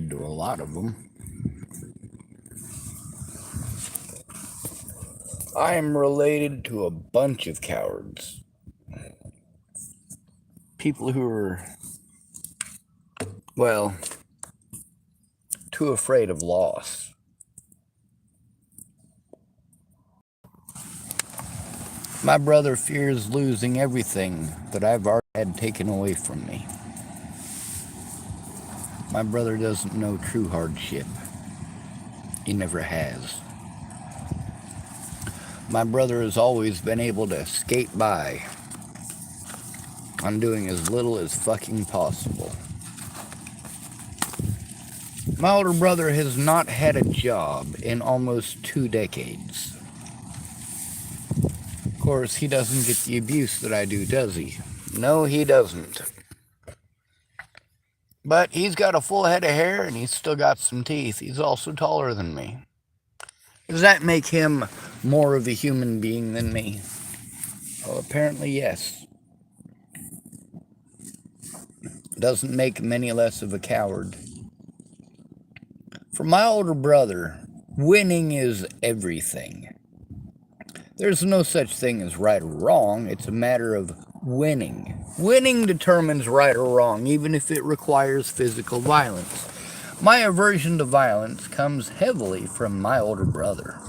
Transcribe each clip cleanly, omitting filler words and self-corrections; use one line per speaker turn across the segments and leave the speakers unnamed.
related to a lot of them. I am related to a bunch of cowards. People who are, well, too afraid of loss. My brother fears losing everything that I've already had taken away from me. My brother doesn't know true hardship. He never has. My brother has always been able to skate by on doing as little as fucking possible. My older brother has not had a job in almost 2 decades. Of course, he doesn't get the abuse that I do, does he? No, he doesn't. But he's got a full head of hair and he's still got some teeth. He's also taller than me. Does that make him more of a human being than me? Well, apparently yes. Doesn't make him any less of a coward. For my older brother, winning is everything. There's no such thing as right or wrong. It's a matter of winning. Winning determines right or wrong, even if it requires physical violence. My aversion to violence comes heavily from my older brother.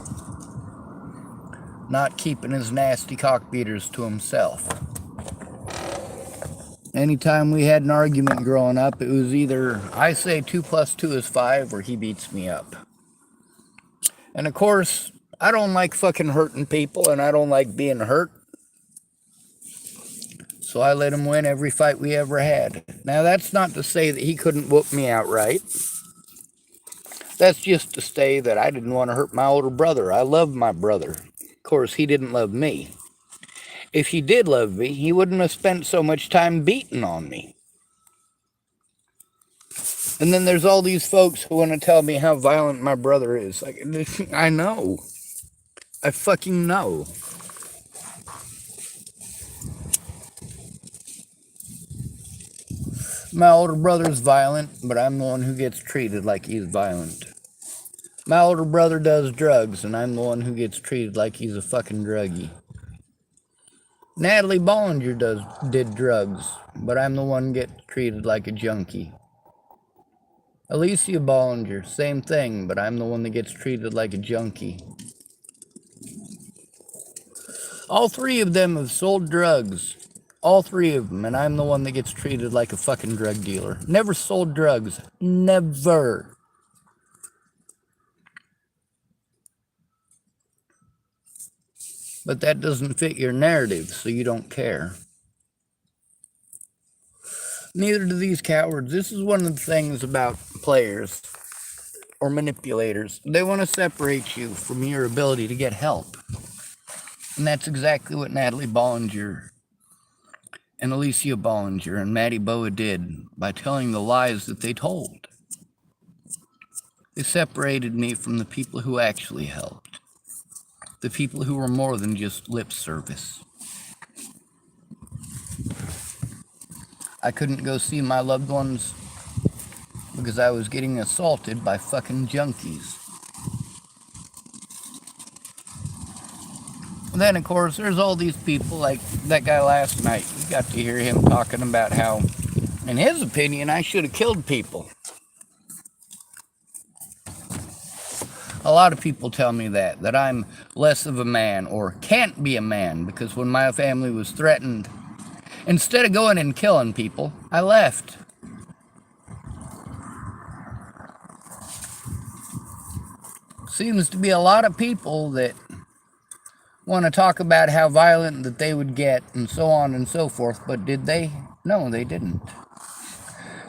Not keeping his nasty cockbeaters to himself. Anytime we had an argument growing up, it was either I say 2 + 2 is 5 or he beats me up. And of course, I don't like fucking hurting people and I don't like being hurt. So I let him win every fight we ever had. Now that's not to say that he couldn't whoop me outright. That's just to say that I didn't want to hurt my older brother. I loved my brother. Of course, he didn't love me. If he did love me, he wouldn't have spent so much time beating on me. And then there's all these folks who want to tell me how violent my brother is. Like, I know. I fucking know. My older brother's violent, but I'm the one who gets treated like he's violent. My older brother does drugs, and I'm the one who gets treated like he's a fucking druggie. Natalie Bollinger did drugs, but I'm the one get treated like a junkie. Alicia Bollinger, same thing, but I'm the one that gets treated like a junkie. All 3 of them have sold drugs. All 3 of them, and I'm the one that gets treated like a fucking drug dealer. Never sold drugs. Never. But that doesn't fit your narrative, so you don't care. Neither do these cowards. This is one of the things about players or manipulators. They want to separate you from your ability to get help. And that's exactly what Natalie Bollinger and Alicia Bollinger and Maddie Boa did by telling the lies that they told. They separated me from the people who actually helped. The people who were more than just lip service. I couldn't go see my loved ones because I was getting assaulted by fucking junkies. And then, of course, there's all these people like that guy last night. You got to hear him talking about how, in his opinion, I should have killed people. A lot of people tell me that I'm less of a man or can't be a man because when my family was threatened, instead of going and killing people, I left. Seems to be a lot of people that want to talk about how violent that they would get and so on and so forth, but did they? No, they didn't.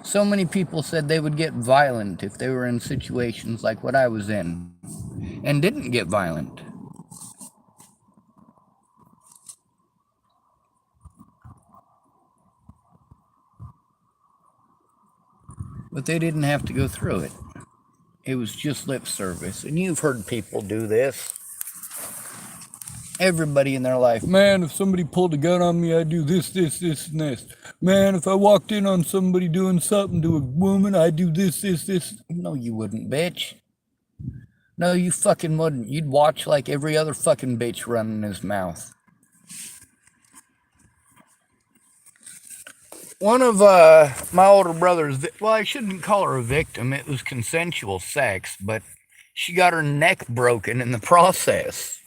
So many people said they would get violent if they were in situations like what I was in, and didn't get violent. But they didn't have to go through it. It was just lip service. And you've heard people do this. Everybody in their life. Man, if somebody pulled a gun on me, I'd do this, this, this, and this. Man, if I walked in on somebody doing something to a woman, I'd do this, this, this. No, you wouldn't, bitch. No, you fucking wouldn't. You'd watch like every other fucking bitch running his mouth. One of my older brothers, well, I shouldn't call her a victim. It was consensual sex, but she got her neck broken in the process.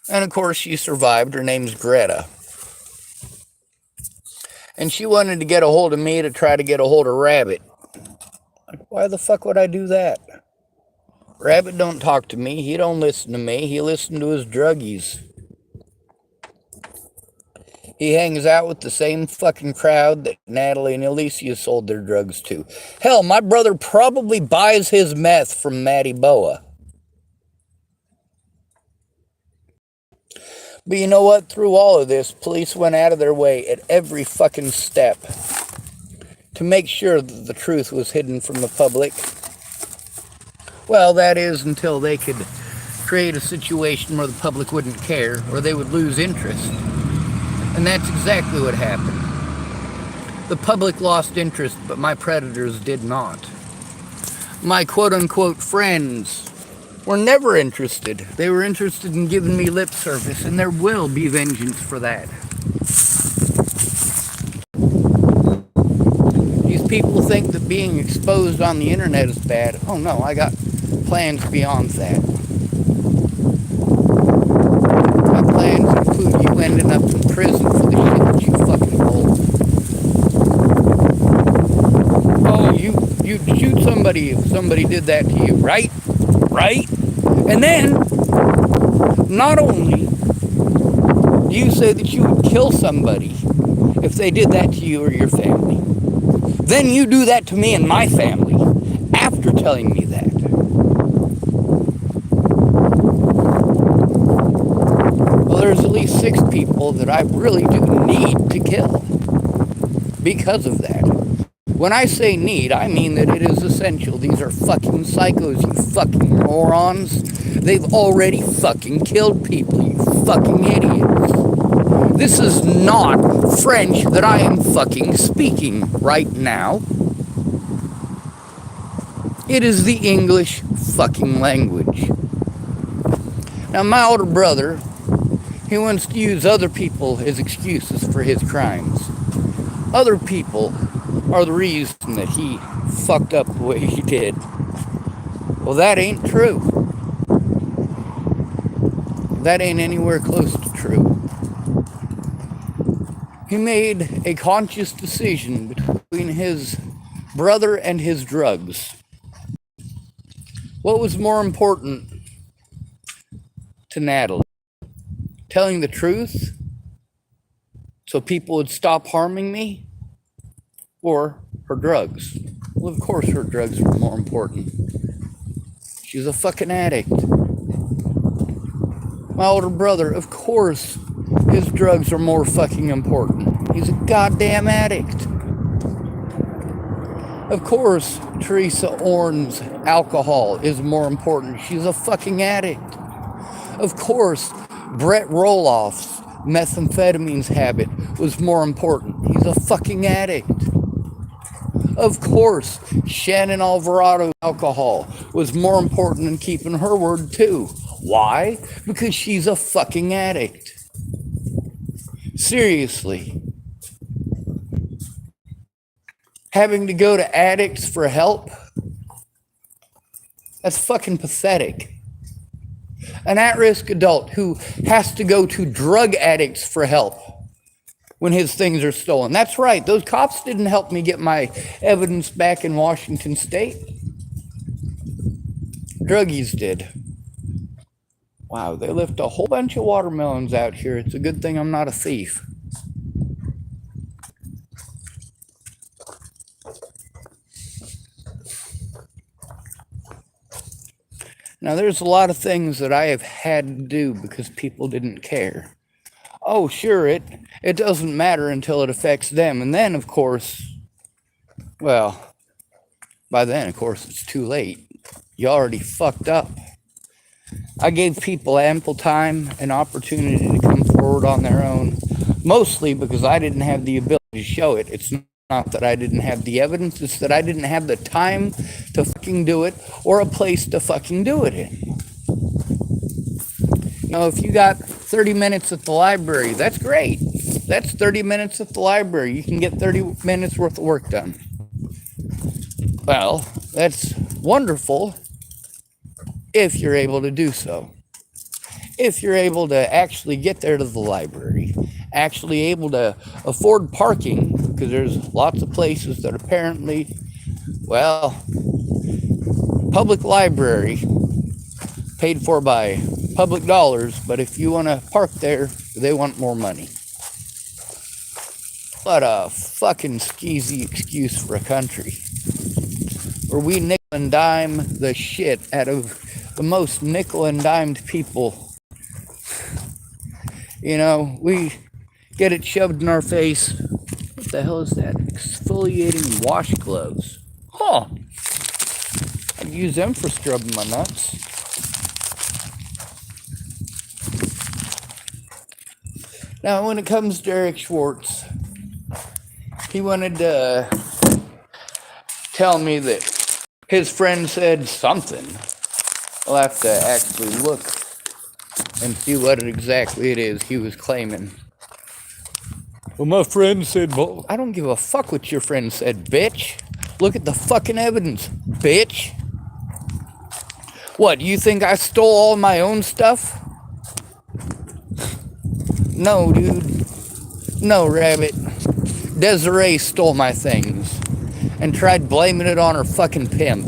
And of course, she survived. Her name's Greta. And she wanted to get a hold of me to try to get a hold of Rabbitt. Like, why the fuck would I do that? Rabbitt don't talk to me. He don't listen to me. He listens to his druggies. He hangs out with the same fucking crowd that Natalie and Alicia sold their drugs to. Hell, my brother probably buys his meth from Matty Boa. But you know what? Through all of this, police went out of their way at every fucking step to make sure that the truth was hidden from the public. Well, that is until they could create a situation where the public wouldn't care, or they would lose interest. And that's exactly what happened. The public lost interest, but my predators did not. My quote-unquote friends were never interested. They were interested in giving me lip service, and there will be vengeance for that. These people think that being exposed on the internet is bad. Oh no, I got plans beyond that. My plans include you ending up in prison for the shit that you fucking pulled. Oh, you'd shoot somebody if somebody did that to you, right? Right? And then, not only do you say that you would kill somebody if they did that to you or your family, then you do that to me and my family after telling me that. Well, there's at least 6 people that I really do need to kill because of that. When I say need, I mean that it is essential. These are fucking psychos, you fucking morons. They've already fucking killed people, you fucking idiots. This is not French that I am fucking speaking right now. It is the English fucking language. Now, my older brother, he wants to use other people as excuses for his crimes. Other people are the reason that he fucked up the way he did. Well, that ain't true. That ain't anywhere close to true. He made a conscious decision between his brother and his drugs. What was more important to Natalie? Telling the truth so people would stop harming me? Or her drugs? Well, of course her drugs were more important. She's a fucking addict. My older brother, of course, his drugs are more fucking important. He's a goddamn addict. Of course, Teresa Orne's alcohol is more important. She's a fucking addict. Of course, Brett Roloff's methamphetamines habit was more important. He's a fucking addict. Of course, Shannon Alvarado's alcohol was more important than keeping her word too. Why? Because she's a fucking addict. Seriously. Having to go to addicts for help? That's fucking pathetic. An at-risk adult who has to go to drug addicts for help when his things are stolen. That's right, those cops didn't help me get my evidence back in Washington State. Druggies did. Wow, they left a whole bunch of watermelons out here. It's a good thing I'm not a thief. Now, there's a lot of things that I have had to do because people didn't care. Oh, sure, it doesn't matter until it affects them. And then, of course, well, by then, of course, it's too late. You already fucked up. I gave people ample time and opportunity to come forward on their own, mostly because I didn't have the ability to show it. It's not that I didn't have the evidence, it's that I didn't have the time to fucking do it or a place to fucking do it in. You know, if you got 30 minutes at the library, that's great. That's 30 minutes at the library. You can get 30 minutes worth of work done. Well, that's wonderful if you're able to do so. If you're able to actually get there to the library, actually able to afford parking, because there's lots of places that apparently, well, public library paid for by public dollars, but if you want to park there, they want more money. What a fucking skeezy excuse for a country where we nickel and dime the shit out of the most nickel and dimed people. You know, we get it shoved in our face. What the hell is that? Exfoliating wash gloves. Huh. I'd use them for scrubbing my nuts. Now, when it comes to Eric Schwartz, he wanted to tell me that his friend said something. I'll have to actually look and see what exactly it is he was claiming. Well, my friend said, well, I don't give a fuck what your friend said, bitch. Look at the fucking evidence, bitch. What, you think I stole all my own stuff? No, dude. No, Rabbitt. Desiree stole my things and tried blaming it on her fucking pimp.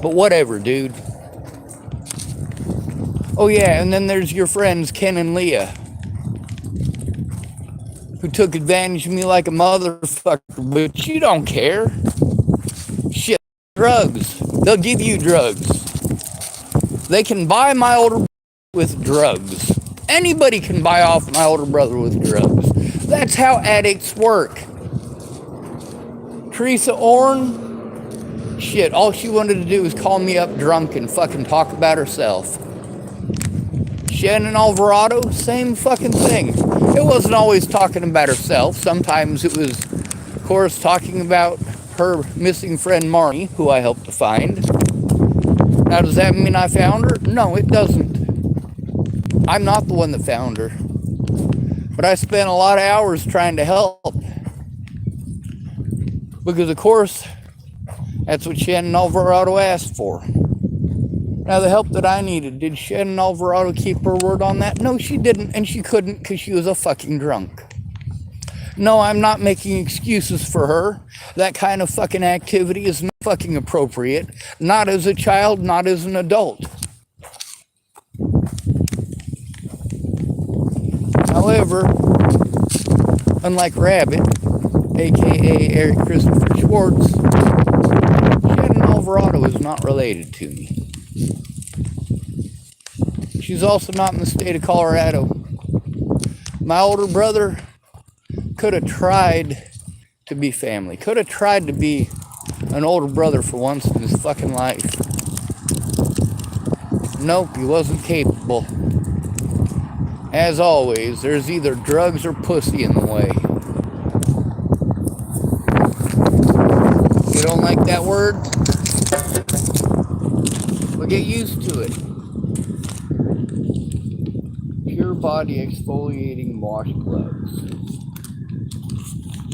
But whatever, dude. Oh yeah, and then there's your friends Ken and Leah, who took advantage of me like a motherfucker, but you don't care. Shit, drugs. They'll give you drugs. They can buy my older brother with drugs. Anybody can buy off my older brother with drugs. That's how addicts work. Teresa Orn, shit, all she wanted to do was call me up drunk and fucking talk about herself. Shannon Alvarado, same fucking thing. It wasn't always talking about herself. Sometimes it was, of course, talking about her missing friend Marnie, who I helped to find. Now, does that mean I found her? No, it doesn't. I'm not the one that found her. But I spent a lot of hours trying to help. Because, of course, that's what Shannon Alvarado asked for. Now, the help that I needed, did Shannon Alvarado keep her word on that? No, she didn't, and she couldn't because she was a fucking drunk. No, I'm not making excuses for her. That kind of fucking activity is not fucking appropriate. Not as a child, not as an adult. However, unlike Rabbitt, aka Eric Christopher Schwartz, Shannon Alvarado is not related to me. She's also not in the state of Colorado. My older brother could have tried to be family, could have tried to be an older brother for once in his fucking life. Nope, he wasn't capable. As always, there's either drugs or pussy in the way. You don't like that word? Well, get used to it. Pure body exfoliating wash gloves.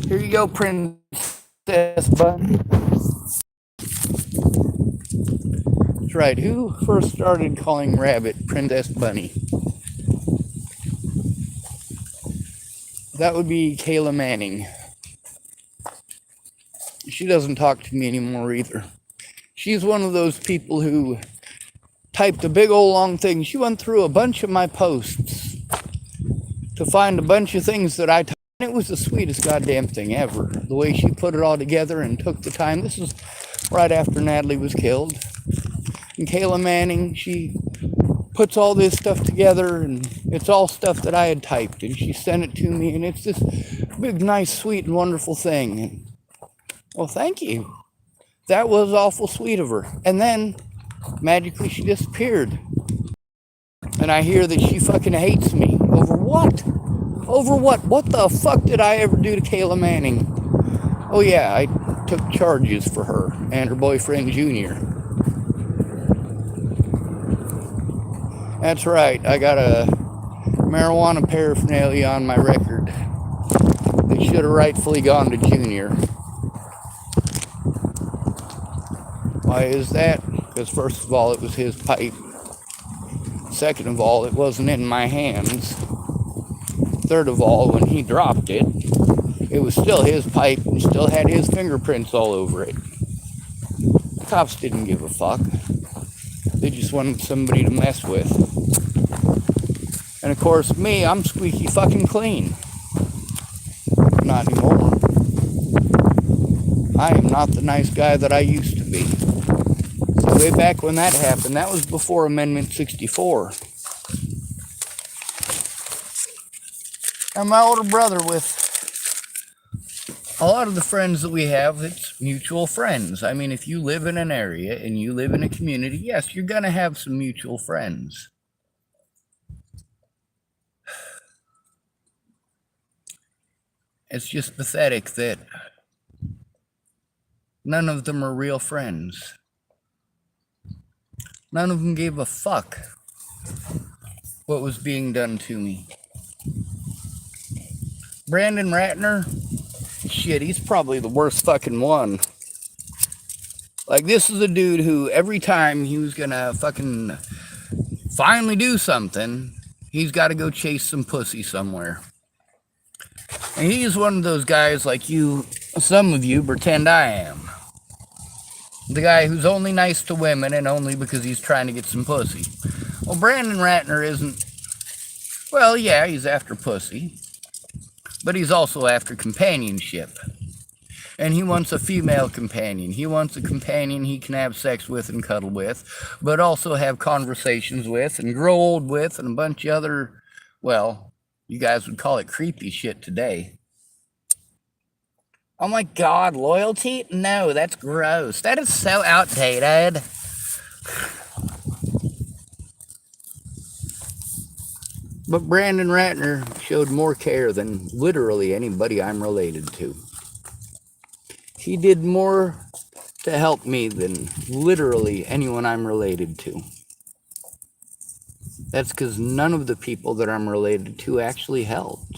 Here you go, Princess Bunny. That's right, who first started calling Rabbitt Princess Bunny? That would be Kayla Manning. She doesn't talk to me anymore either. She's one of those people who typed a big old long thing. She went through a bunch of my posts to find a bunch of things that I typed. And it was the sweetest goddamn thing ever. The way she put it all together and took the time. This is right after Natalie was killed. And Kayla Manning, she puts all this stuff together, and it's all stuff that I had typed, and she sent it to me, and it's this big, nice, sweet, and wonderful thing. And, well, thank you. That was awful sweet of her. And then Magically, she disappeared. And I hear that she fucking hates me. Over what? Over what? What the fuck did I ever do to Kayla Manning? Oh yeah, I took charges for her and her boyfriend Junior. That's right, I got a marijuana paraphernalia on my record that should have rightfully gone to Junior. Why is that? Because first of all, it was his pipe. Second of all, it wasn't in my hands. Third of all, when he dropped it, it was still his pipe and still had his fingerprints all over it. The cops didn't give a fuck. They just wanted somebody to mess with. And of course, me, I'm squeaky fucking clean. Not anymore. I am not the nice guy that I used to be. So way back when that happened, that was before Amendment 64. And my older brother, with a lot of the friends that we have, it's mutual friends. I mean, if you live in an area and you live in a community, yes, you're going to have some mutual friends. It's just pathetic that none of them are real friends. None of them gave a fuck what was being done to me. Brandon Ratner, shit, he's probably the worst fucking one. Like, this is a dude who every time he was gonna fucking finally do something, he's got to go chase some pussy somewhere. And he's one of those guys like you, some of you, pretend I am. The guy who's only nice to women and only because he's trying to get some pussy. Well, Brandon Ratner isn't, well, yeah, he's after pussy, but he's also after companionship. And he wants a female companion. He wants a companion he can have sex with and cuddle with, but also have conversations with and grow old with and a bunch of other, well, you guys would call it creepy shit today. Oh my God, loyalty? No, that's gross. That is so outdated. But Brandon Ratner showed more care than literally anybody I'm related to. He did more to help me than literally anyone I'm related to. That's because none of the people that I'm related to actually helped.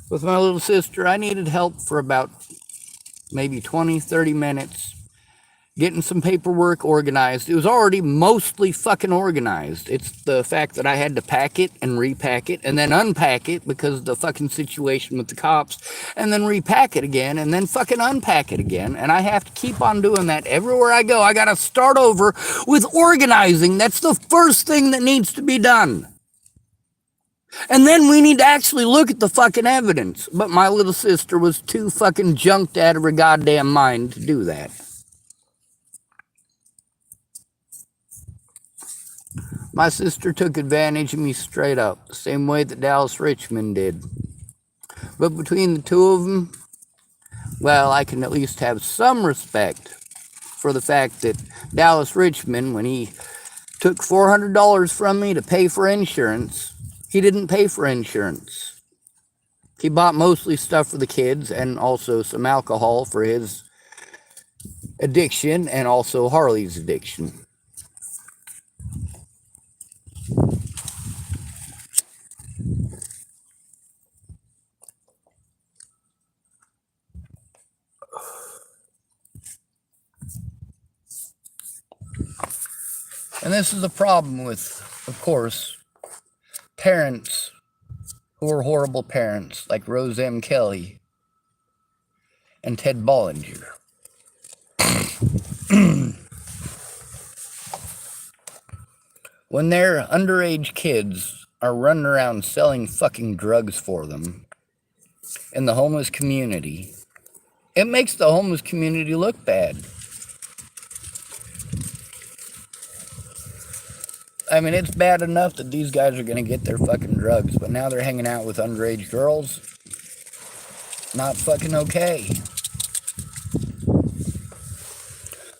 With my little sister, I needed help for about maybe 20, 30 minutes getting some paperwork organized. It was already mostly fucking organized. It's the fact that I had to pack it and repack it and then unpack it because of the fucking situation with the cops and then repack it again and then fucking unpack it again. And I have to keep on doing that everywhere I go. I got to start over with organizing. That's the first thing that needs to be done. And then we need to actually look at the fucking evidence. But my little sister was too fucking junked out of her goddamn mind to do that. My sister took advantage of me straight up, the same way that Dallas Richmond did. But between the two of them, well, I can at least have some respect for the fact that Dallas Richmond, when he took $400 from me to pay for insurance, he didn't pay for insurance. He bought mostly stuff for the kids and also some alcohol for his addiction and also Harley's addiction. And this is the problem with, of course, parents who are horrible parents, like Rose M. Kelly and Ted Bollinger. When their underage kids are running around selling fucking drugs for them in the homeless community, it makes the homeless community look bad. I mean, it's bad enough that these guys are going to get their fucking drugs, but now they're hanging out with underage girls. Not fucking okay.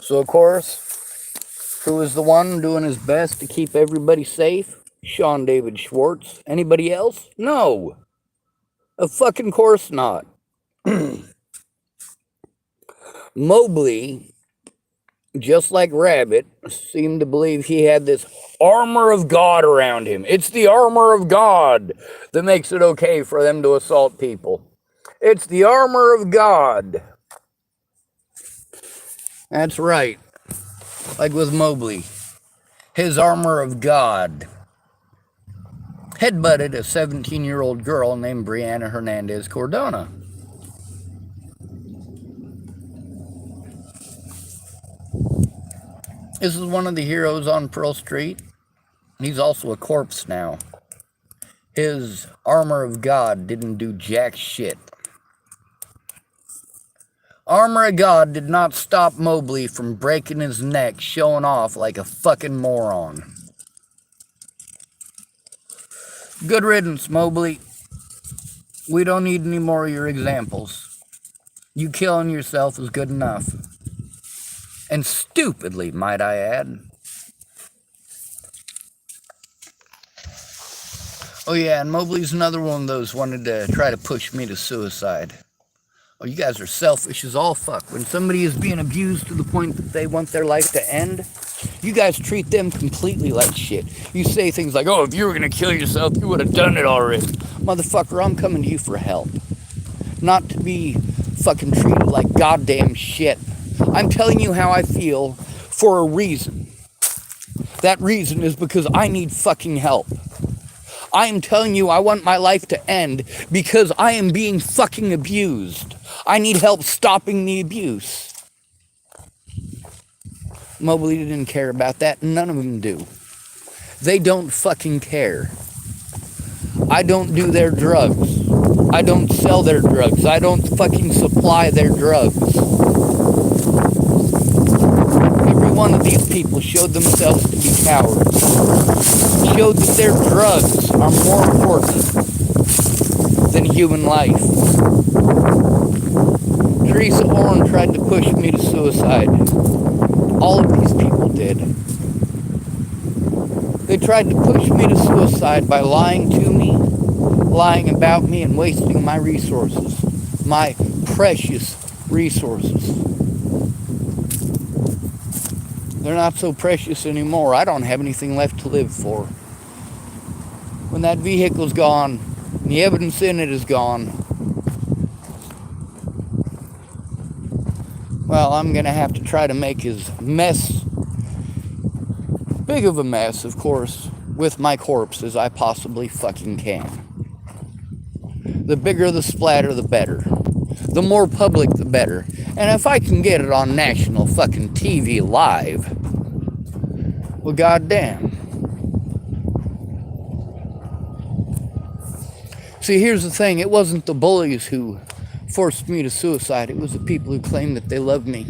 So, of course, who is the one doing his best to keep everybody safe? Sean David Schwartz. Anybody else? No. Of fucking course not. Mobley, just like Rabbitt, seemed to believe he had this armor of God around him. It's the armor of God that makes it okay for them to assault people. It's the armor of God. That's right. Like with Mobley. His armor of God headbutted a 17-year-old girl named Brianna Hernandez Cordona. This is one of the heroes on Pearl Street. He's also a corpse now. His armor of God didn't do jack shit. Armor of God did not stop Mobley from breaking his neck, showing off like a fucking moron. Good riddance, Mobley. We don't need any more of your examples. You killing yourself is good enough. And stupidly, might I add. Oh yeah, and Mobley's another one of those wanted to try to push me to suicide. Oh, you guys are selfish as all fuck. When somebody is being abused to the point that they want their life to end, you guys treat them completely like shit. You say things like, oh, if you were going to kill yourself, you would have done it already. Motherfucker, I'm coming to you for help. Not to be fucking treated like goddamn shit. I'm telling you how I feel for a reason. That reason is because I need fucking help. I am telling you I want my life to end because I am being fucking abused. I need help stopping the abuse. Mobley didn't care about that. None of them do. They don't fucking care. I don't do their drugs. I don't sell their drugs. I don't fucking supply their drugs. Every one of these people showed themselves to be cowards. Showed that their drugs are more important than human life. Teresa Orrin tried to push me to suicide. All of these people did. They tried to push me to suicide by lying to me, lying about me, and wasting my resources. My precious resources. They're not so precious anymore. I don't have anything left to live for. When that vehicle's gone, and the evidence in it is gone, well, I'm going to have to try to make as big of a mess, of course, with my corpse as I possibly fucking can. The bigger the splatter, the better. The more public, the better. And if I can get it on national fucking TV live, well, goddamn. See, here's the thing. It wasn't the bullies who forced me to suicide. It was the people who claimed that they loved me.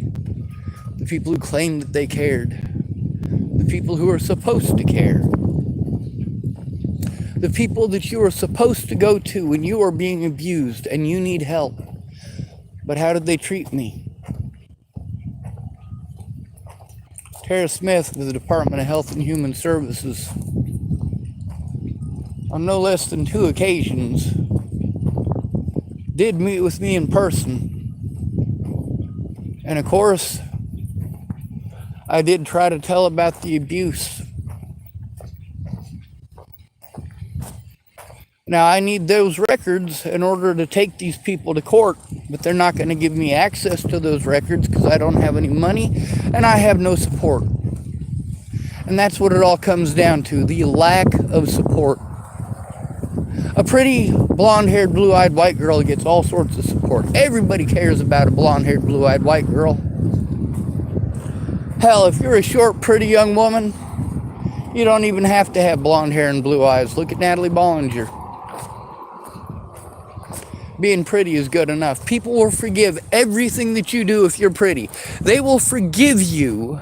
The people who claimed that they cared. The people who are supposed to care. The people that you are supposed to go to when you are being abused and you need help. But how did they treat me? Tara Smith with the Department of Health and Human Services, on no less than 2 occasions, did meet with me in person. And of course, I did try to tell about the abuse. Now, I need those records in order to take these people to court, but they're not going to give me access to those records because I don't have any money and I have no support. And that's what it all comes down to, the lack of support. A pretty blonde-haired, blue-eyed white girl gets all sorts of support. Everybody cares about a blonde-haired, blue-eyed white girl. Hell, if you're a short, pretty young woman, you don't even have to have blonde hair and blue eyes. Look at Natalie Bollinger. Being pretty is good enough. People will forgive everything that you do if you're pretty. They will forgive you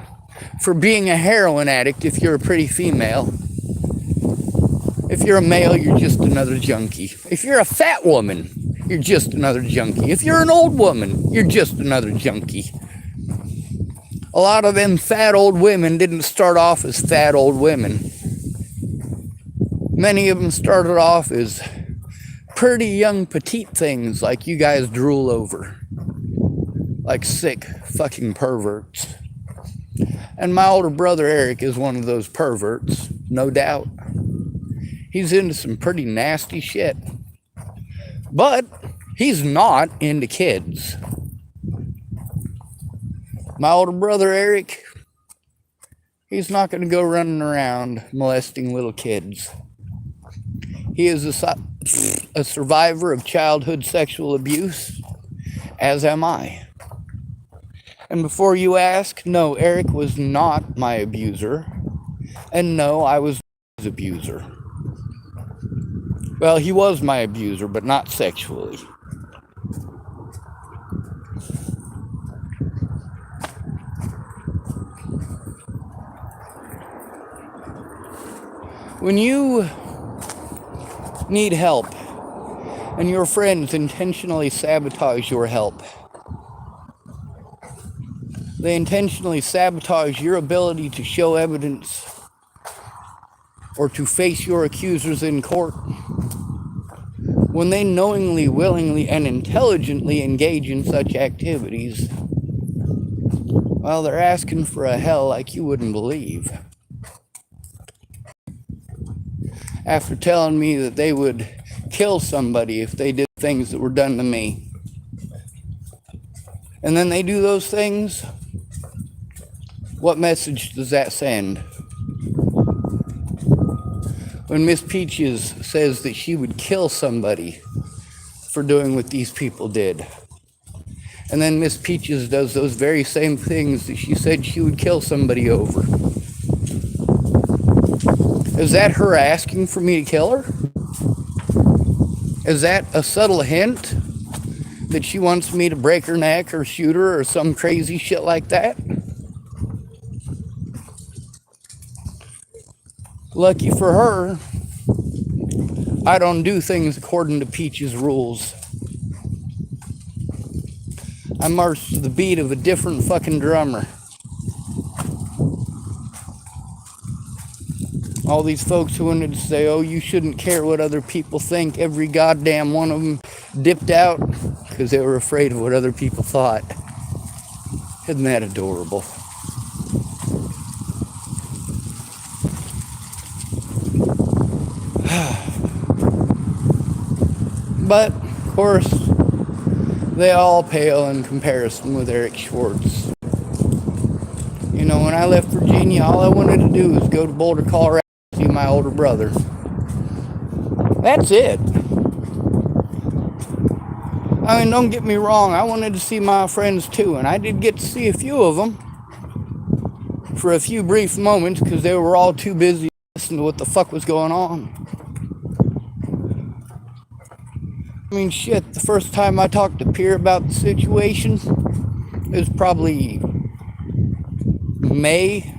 for being a heroin addict if you're a pretty female. If you're a male, you're just another junkie. If you're a fat woman, you're just another junkie. If you're an old woman, you're just another junkie. A lot of them fat old women didn't start off as fat old women. Many of them started off as pretty young petite things like you guys drool over. Like sick fucking perverts. And my older brother Eric is one of those perverts, no doubt. He's into some pretty nasty shit. But he's not into kids. My older brother Eric, he's not going to go running around molesting little kids. He is a survivor of childhood sexual abuse, as am I. And before you ask, no, Eric was not my abuser. And no, I was his abuser. Well, he was my abuser, but not sexually. When you need help and your friends intentionally sabotage your help, they intentionally sabotage your ability to show evidence or to face your accusers in court, when they knowingly, willingly, and intelligently engage in such activities, well, they're asking for a hell like you wouldn't believe. After telling me that they would kill somebody if they did things that were done to me. And then they do those things, what message does that send? When Miss Peaches says that she would kill somebody for doing what these people did. And then Miss Peaches does those very same things that she said she would kill somebody over. Is that her asking for me to kill her? Is that a subtle hint that she wants me to break her neck or shoot her or some crazy shit like that? Lucky for her, I don't do things according to Peach's rules. I march to the beat of a different fucking drummer. All these folks who wanted to say, oh, you shouldn't care what other people think, every goddamn one of them dipped out because they were afraid of what other people thought. Isn't that adorable? But, of course, they all pale in comparison with Eric Schwartz. You know, when I left Virginia, all I wanted to do was go to Boulder, Colorado, see my older brother. That's it. I mean, don't get me wrong, I wanted to see my friends too, and I did get to see a few of them for a few brief moments because they were all too busy listening to what the fuck was going on. I mean, shit, the first time I talked to Pierre about the situation, it was probably May.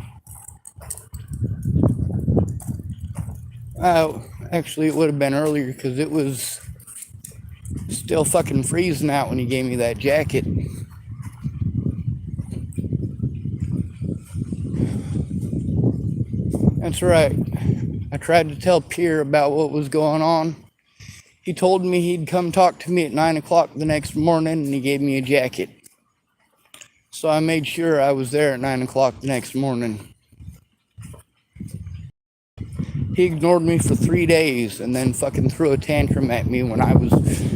Actually, it would have been earlier because it was still fucking freezing out when he gave me that jacket. That's right. I tried to tell Pierre about what was going on. He told me he'd come talk to me at 9 o'clock the next morning, and he gave me a jacket. So I made sure I was there at 9 o'clock the next morning. He ignored me for 3 days and then fucking threw a tantrum at me when I was...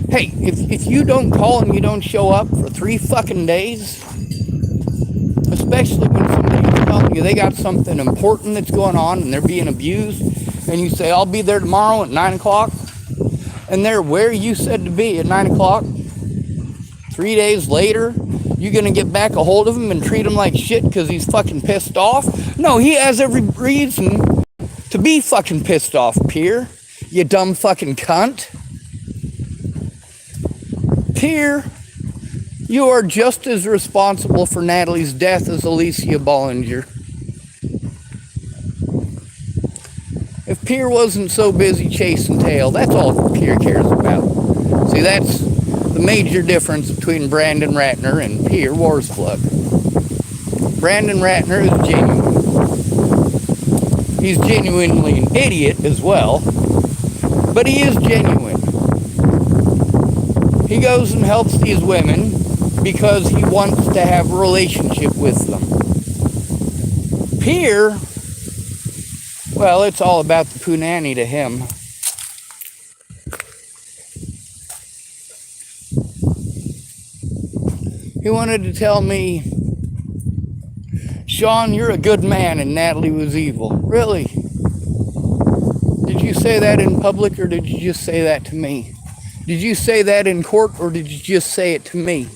Hey, if you don't call and you don't show up for 3 fucking days, especially when somebody's telling you they got something important that's going on and they're being abused, and you say, I'll be there tomorrow at 9 o'clock, and they're where you said to be at 9 o'clock, 3 days later, you gonna get back a hold of him and treat him like shit because he's fucking pissed off? No, he has every reason to be fucking pissed off, Pierre. You dumb fucking cunt. Pierre, you are just as responsible for Natalie's death as Alicia Bollinger. If Pierre wasn't so busy chasing tail, that's all Pierre cares about. See, that's the major difference between Brandon Ratner and Pierre Warsplug. Brandon Ratner is genuine. He's genuinely an idiot as well, but he is genuine. He goes and helps these women because he wants to have a relationship with them. Pierre, well, it's all about the punani to him. He wanted to tell me, Sean, you're a good man and Natalie was evil. Really? Did you say that in public or did you just say that to me? Did you say that in court or did you just say it to me?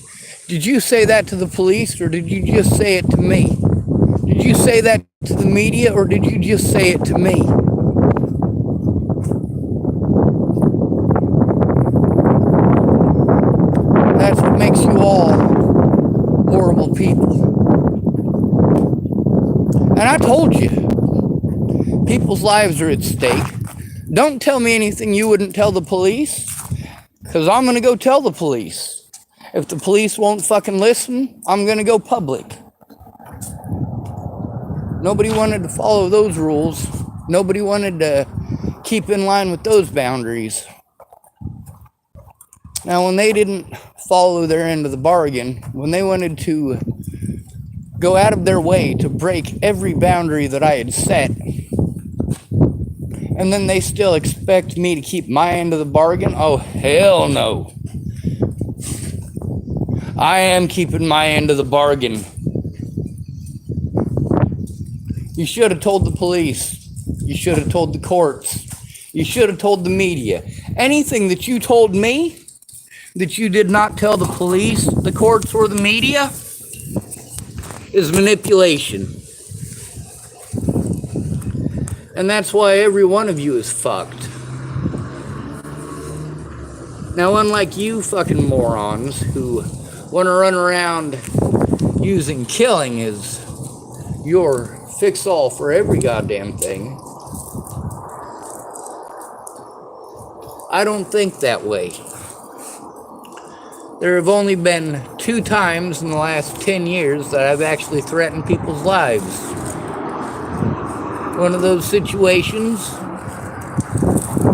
Did you say that to the police or did you just say it to me? Did you say that to the media or did you just say it to me? That's what makes you all horrible people. And I told you, people's lives are at stake. Don't tell me anything you wouldn't tell the police, because I'm going to go tell the police. If the police won't fucking listen, I'm going to go public. Nobody wanted to follow those rules. Nobody wanted to keep in line with those boundaries. Now, when they didn't follow their end of the bargain, when they wanted to go out of their way to break every boundary that I had set, and then they still expect me to keep my end of the bargain? Oh, hell no. I am keeping my end of the bargain. You should have told the police. You should have told the courts. You should have told the media. Anything that you told me that you did not tell the police, the courts, or the media is manipulation. And that's why every one of you is fucked. Now, unlike you fucking morons who want to run around using killing as your fix-all for every goddamn thing, I don't think that way. There have only been 2 times in the last 10 years that I've actually threatened people's lives. One of those situations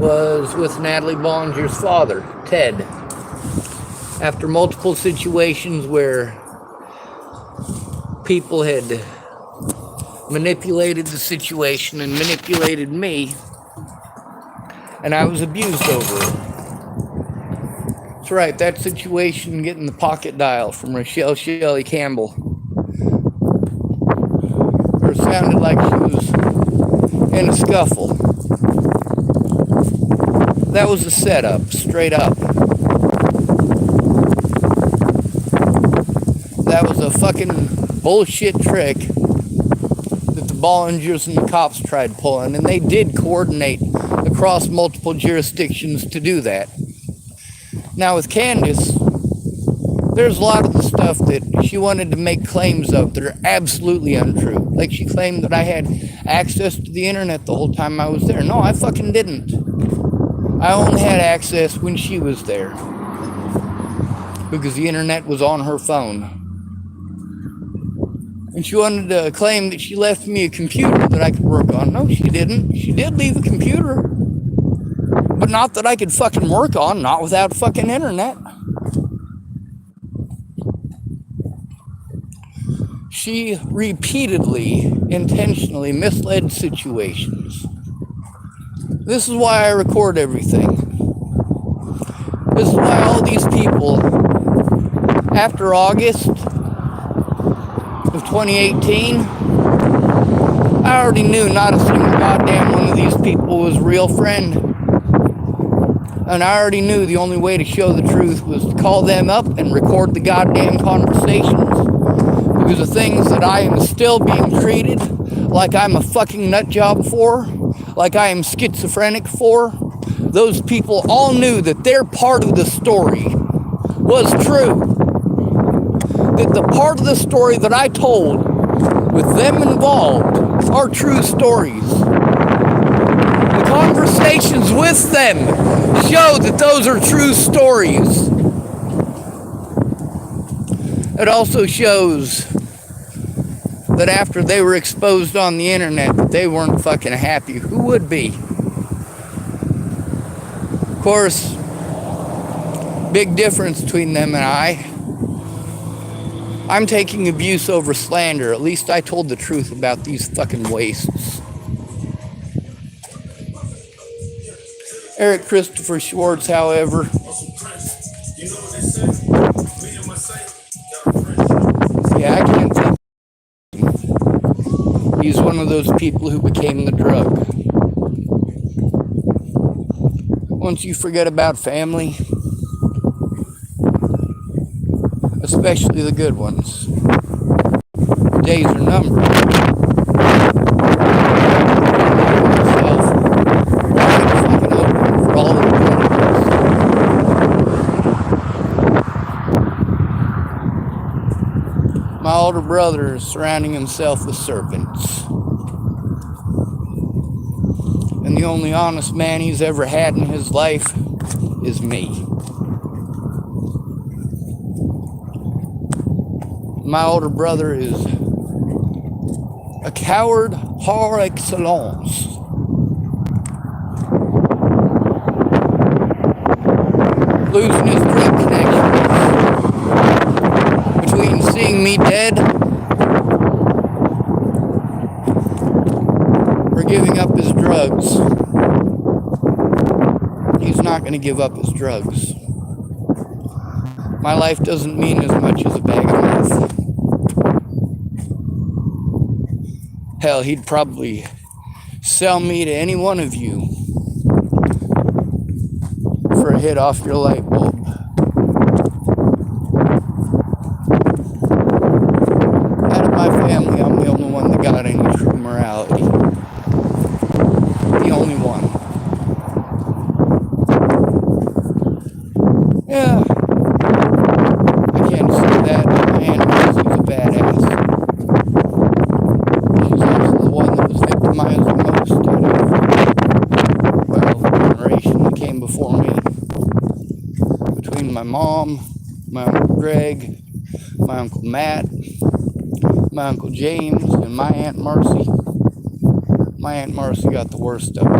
was with Natalie Bollinger's father, Ted. After multiple situations where people had manipulated the situation and manipulated me, and I was abused over it. That's right, that situation getting the pocket dial from Rochelle Shelley Campbell. It sounded like she was in a scuffle. That was a setup, straight up. That was a fucking bullshit trick that the Bollingers and the cops tried pulling, and they did coordinate across multiple jurisdictions to do that. Now with Candace, there's a lot of the stuff that she wanted to make claims of that are absolutely untrue. Like she claimed that I had access to the internet the whole time I was there. No, I fucking didn't. I only had access when she was there, because the internet was on her phone. And she wanted to claim that she left me a computer that I could work on. No, she didn't. She did leave a computer, but not that I could fucking work on, not without fucking internet. She repeatedly, intentionally misled situations. This is why I record everything. This is why all these people, after August of 2018, I already knew not a single goddamn one of these people was a real friend. And I already knew the only way to show the truth was to call them up and record the goddamn conversations. Because the things that I am still being treated like I'm a fucking nut job for, like I am schizophrenic for, those people all knew that their part of the story was true. That the part of the story that I told with them involved are true stories. The conversations with them show that those are true stories. It also shows that after they were exposed on the internet that they weren't fucking happy. Who would be? Of course, big difference between them and I. I'm taking abuse over slander. At least I told the truth about these fucking wastes. Eric Christopher Schwartz, however, yeah, I can't think. He's one of those people who became the drug. Once you forget about family, especially the good ones, the days are numbered. My older brother is surrounding himself with serpents. And the only honest man he's ever had in his life is me. My older brother is a coward par excellence. Losing his drug connections. Between seeing me dead or giving up his drugs. He's not going to give up his drugs. My life doesn't mean as much as a bag of meth. Hell, he'd probably sell me to any one of you for a hit off your light bulb. Out of my family, I'm the only one that got any true morality. The only one. Yeah. I can't say that. My aunt was a badass. She's also the one that was victimized the most out of, well, the generation that came before me. Between my mom, my Uncle Greg, my Uncle Matt, my Uncle James, and my Aunt Marcy. My Aunt Marcy got the worst of it.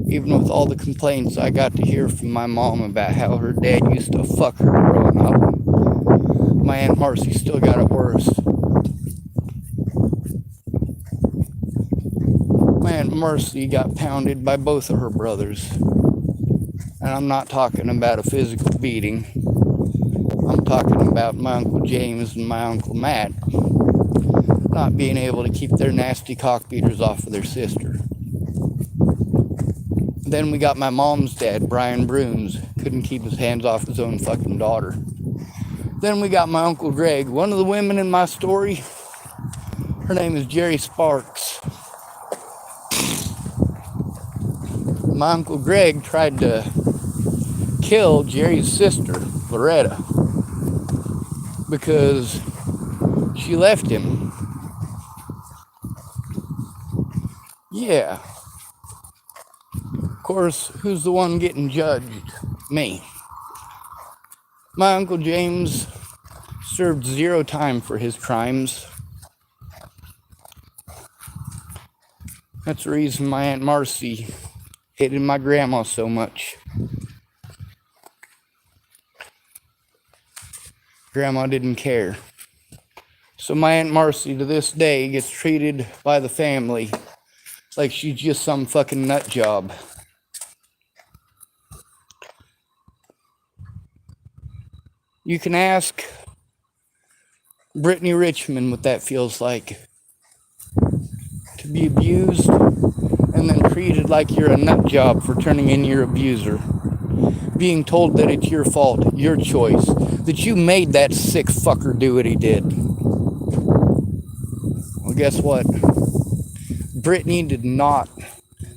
Even with all the complaints I got to hear from my mom about how her dad used to fuck her growing up, my Aunt Marcy still got it worse. My Aunt Marcy got pounded by both of her brothers. And I'm not talking about a physical beating. I'm talking about my Uncle James and my Uncle Matt not being able to keep their nasty cockbeaters off of their sister. Then we got my mom's dad, Brian Bruns, couldn't keep his hands off his own fucking daughter. Then we got my Uncle Greg. One of the women in my story, her name is Jerry Sparks. My Uncle Greg tried to kill Jerry's sister, Loretta, because she left him. Yeah. Of course, who's the one getting judged? Me. My Uncle James served 0 time for his crimes. That's the reason my Aunt Marcy hated my grandma so much. Grandma didn't care. So my Aunt Marcy to this day gets treated by the family like she's just some fucking nut job. You can ask Brittany Richmond what that feels like. To be abused and then treated like you're a nut job for turning in your abuser. Being told that it's your fault, your choice, that you made that sick fucker do what he did. Well, guess what? Brittany did not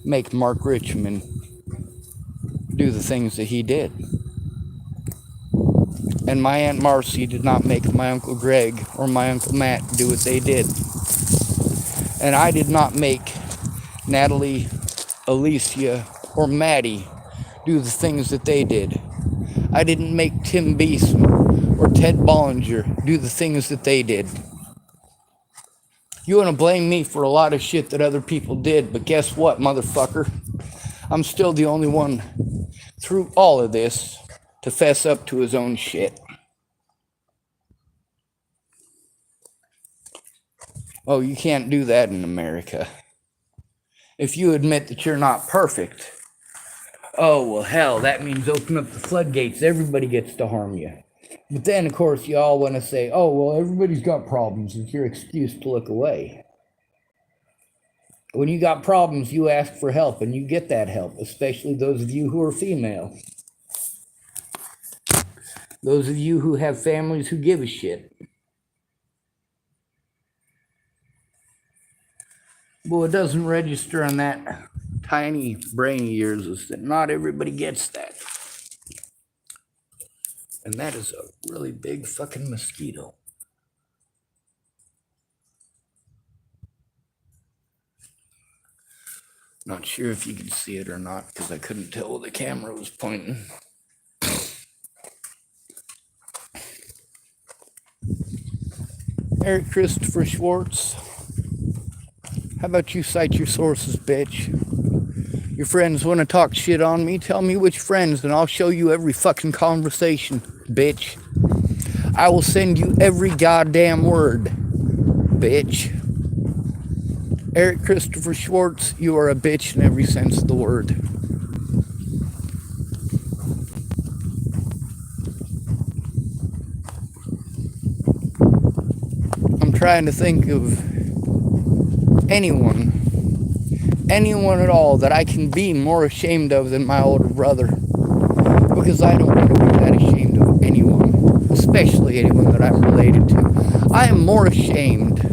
make Mark Richmond do the things that he did. And my Aunt Marcy did not make my Uncle Greg or my Uncle Matt do what they did. And I did not make Natalie, Alicia, or Maddie do the things that they did. I didn't make Tim Beeson or Ted Bollinger do the things that they did. You want to blame me for a lot of shit that other people did, but guess what, motherfucker? I'm still the only one through all of this to fess up to his own shit. Oh, you can't do that in America. If you admit that you're not perfect, oh, well, hell, that means open up the floodgates. Everybody gets to harm you. But then, of course, you all want to say, oh, well, everybody's got problems. It's your excuse to look away. When you got problems, you ask for help, and you get that help, especially those of you who are female. Those of you who have families who give a shit. Well, it doesn't register on that tiny brain of yours is that not everybody gets that. And that is a really big fucking mosquito. Not sure if you can see it or not because I couldn't tell where the camera was pointing. Eric Christopher Schwartz. How about you cite your sources, bitch? Your friends want to talk shit on me? Tell me which friends and I'll show you every fucking conversation, bitch. I will send you every goddamn word, bitch. Eric Christopher Schwartz, you are a bitch in every sense of the word. I'm trying to think of anyone at all that I can be more ashamed of than my older brother. Because I don't want to be that ashamed of anyone, especially anyone that I'm related to. I am more ashamed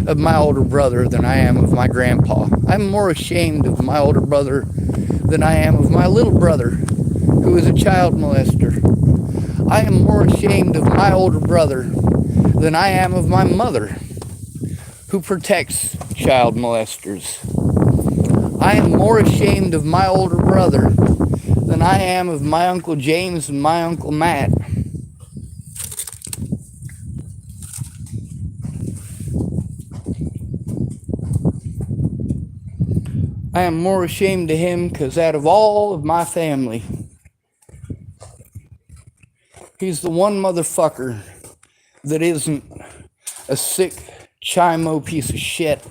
of my older brother than I am of my grandpa. I'm more ashamed of my older brother than I am of my little brother, who is a child molester. I am more ashamed of my older brother than I am of my mother, who protects child molesters. I am more ashamed of my older brother than I am of my Uncle James and my Uncle Matt. I am more ashamed of him because out of all of my family, he's the one motherfucker that isn't a sick, chimo piece of shit.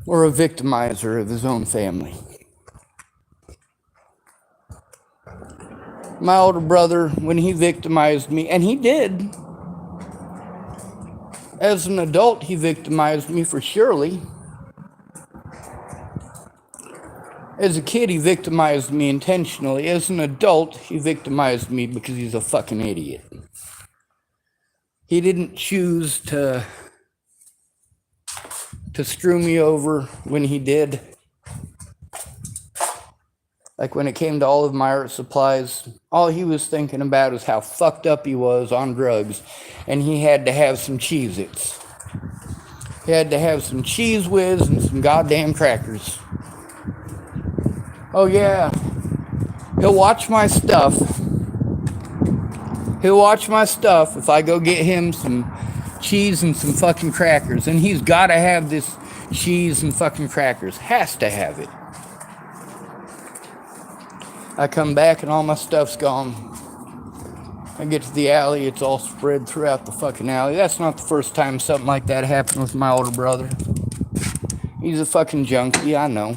Or a victimizer of his own family. My older brother, when he victimized me, and he did, as an adult, he victimized me for surely. As a kid, he victimized me intentionally. As an adult, he victimized me because he's a fucking idiot. He didn't choose to screw me over when he did. Like when it came to all of my art supplies, all he was thinking about is how fucked up he was on drugs, and he had to have some Cheez-Its. He had to have some Cheez Whiz and some goddamn crackers. Oh yeah, he'll watch my stuff. He'll watch my stuff if I go get him some cheese and some fucking crackers, and he's got to have this cheese and fucking crackers. Has to have it. I come back and all my stuff's gone. I get to the alley, it's all spread throughout the fucking alley. That's not the first time something like that happened with my older brother. He's a fucking junkie, I know.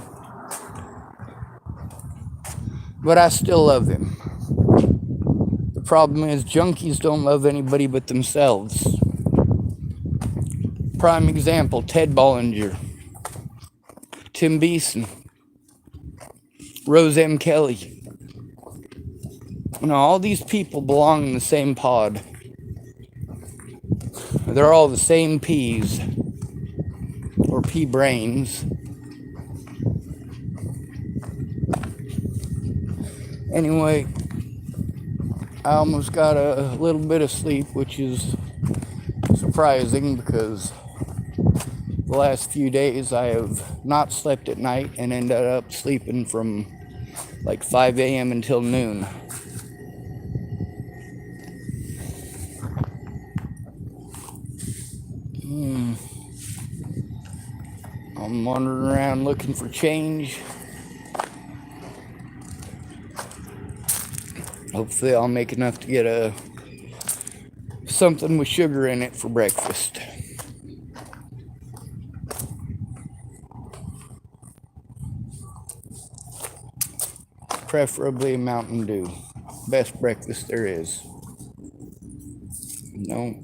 But I still love him. The problem is junkies don't love anybody but themselves. Prime example, Ted Bollinger, Tim Beeson, Rose M. Kelly. You know, all these people belong in the same pod. They're all the same peas, or pea brains. Anyway, I almost got a little bit of sleep, which is surprising because the last few days I have not slept at night and ended up sleeping from like 5 a.m. until noon. I'm wandering around looking for change. Hopefully I'll make enough to get something with sugar in it for breakfast. Preferably a Mountain Dew. Best breakfast there is. No.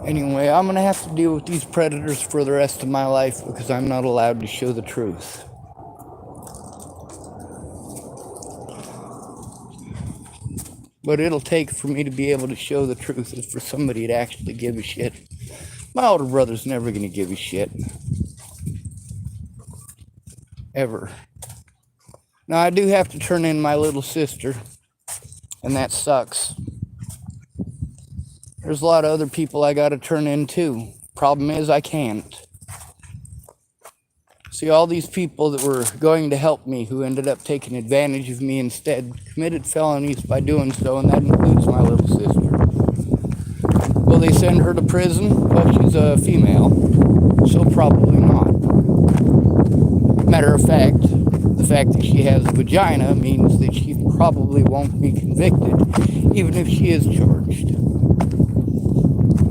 Anyway, I'm going to have to deal with these predators for the rest of my life because I'm not allowed to show the truth. What it'll take for me to be able to show the truth is for somebody to actually give a shit. My older brother's never going to give a shit. Ever. Now, I do have to turn in my little sister, and that sucks. There's a lot of other people I got to turn in too. Problem is, I can't. See, all these people that were going to help me who ended up taking advantage of me instead committed felonies by doing so, and that includes my little sister. Will they send her to prison? Well, she's a female, so probably not. Matter of fact, the fact that she has a vagina means that she probably won't be convicted, even if she is charged.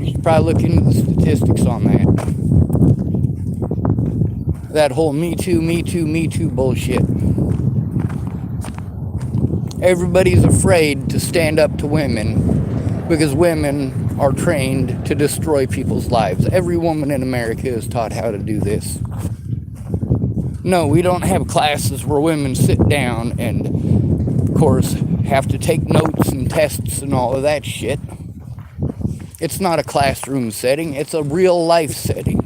You should probably look into the statistics on that. That whole Me Too, Me Too, Me Too bullshit. Everybody's afraid to stand up to women because women are trained to destroy people's lives. Every woman in America is taught how to do this. No, we don't have classes where women sit down and, of course, have to take notes and tests and all of that shit. It's not a classroom setting, it's a real life setting.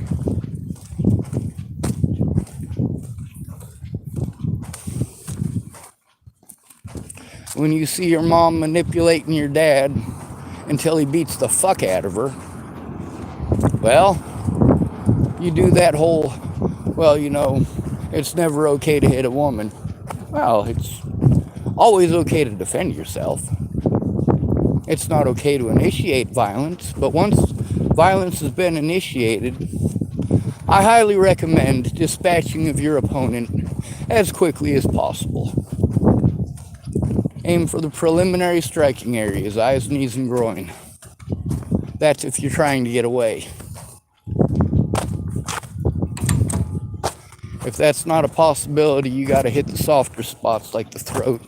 When you see your mom manipulating your dad until he beats the fuck out of her, well, you do that whole, well, you know, it's never okay to hit a woman. Well, it's always okay to defend yourself. It's not okay to initiate violence, but once violence has been initiated, I highly recommend dispatching of your opponent as quickly as possible. Aim for the preliminary striking areas, eyes, knees, and groin. That's if you're trying to get away. If that's not a possibility, you gotta hit the softer spots like the throat.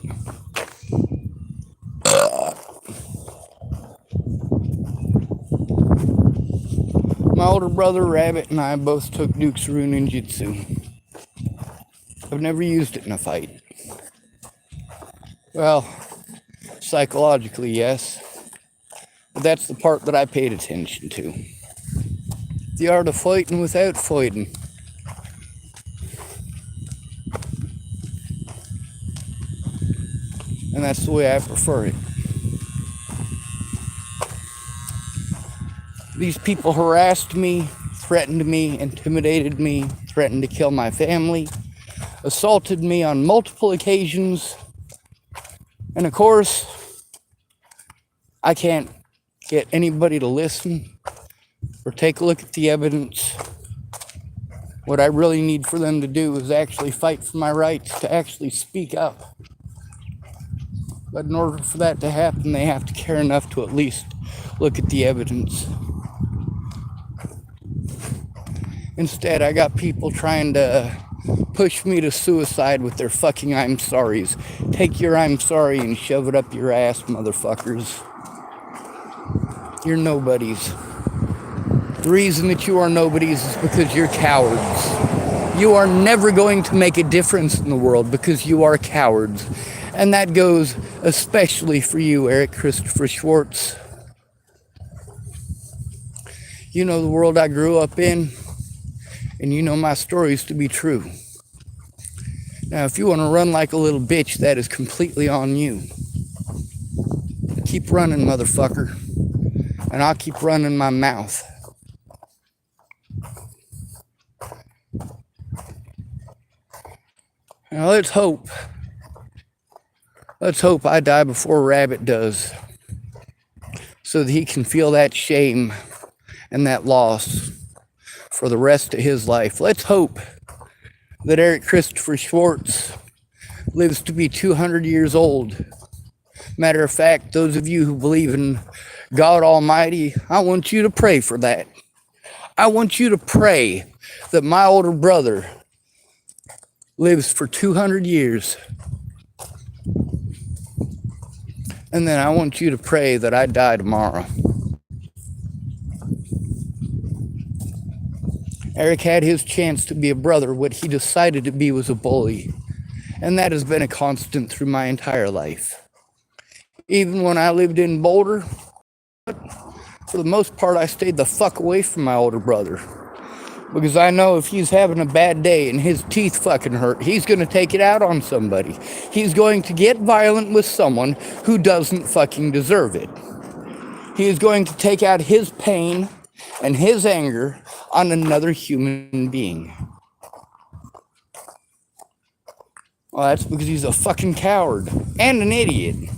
My older brother, Rabbitt, and I both took Dukes-Ryu Ninjutsu. I've never used it in a fight. Well, psychologically, yes. But that's the part that I paid attention to. The art of fighting without fighting. And that's the way I prefer it. These people harassed me, threatened me, intimidated me, threatened to kill my family, assaulted me on multiple occasions. And of course, I can't get anybody to listen or take a look at the evidence. What I really need for them to do is actually fight for my rights to actually speak up. But in order for that to happen, they have to care enough to at least look at the evidence. Instead, I got people trying to push me to suicide with their fucking I'm sorries. Take your I'm sorry and shove it up your ass, motherfuckers. You're nobodies. The reason that you are nobodies is because you're cowards. You are never going to make a difference in the world because you are cowards. And that goes especially for you, Eric Christopher Schwartz. You know the world I grew up in, and you know my stories to be true. Now, if you want to run like a little bitch, that is completely on you. Keep running, motherfucker. And I'll keep running my mouth. Now, let's hope Let's hope I die before Rabbitt does, so that he can feel that shame and that loss for the rest of his life. Let's hope that Eric Christopher Schwartz lives to be 200 years old. Matter of fact, those of you who believe in God Almighty, I want you to pray for that. I want you to pray that my older brother lives for 200 years. And then I want you to pray that I die tomorrow. Eric had his chance to be a brother. What he decided to be was a bully. And that has been a constant through my entire life. Even when I lived in Boulder, for the most part, I stayed the fuck away from my older brother. Because I know if he's having a bad day and his teeth fucking hurt, he's going to take it out on somebody. He's going to get violent with someone who doesn't fucking deserve it. He is going to take out his pain and his anger on another human being. Well, that's because he's a fucking coward and an idiot.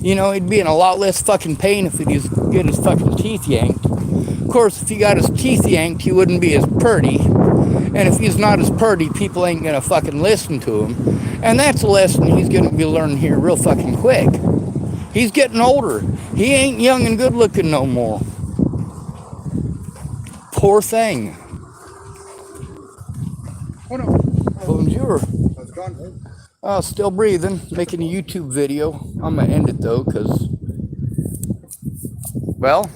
You know, he'd be in a lot less fucking pain if he'd get his fucking teeth yanked. Of course, if he got his teeth yanked, he wouldn't be as purty. And if he's not as purty, people ain't gonna fucking listen to him. And that's a lesson he's gonna be learning here real fucking quick. He's getting older. He ain't young and good looking no more. Poor thing.
Oh no.
Bonjour.
How's it going?
Still breathing, making a YouTube video. I'm gonna end it though, because, well,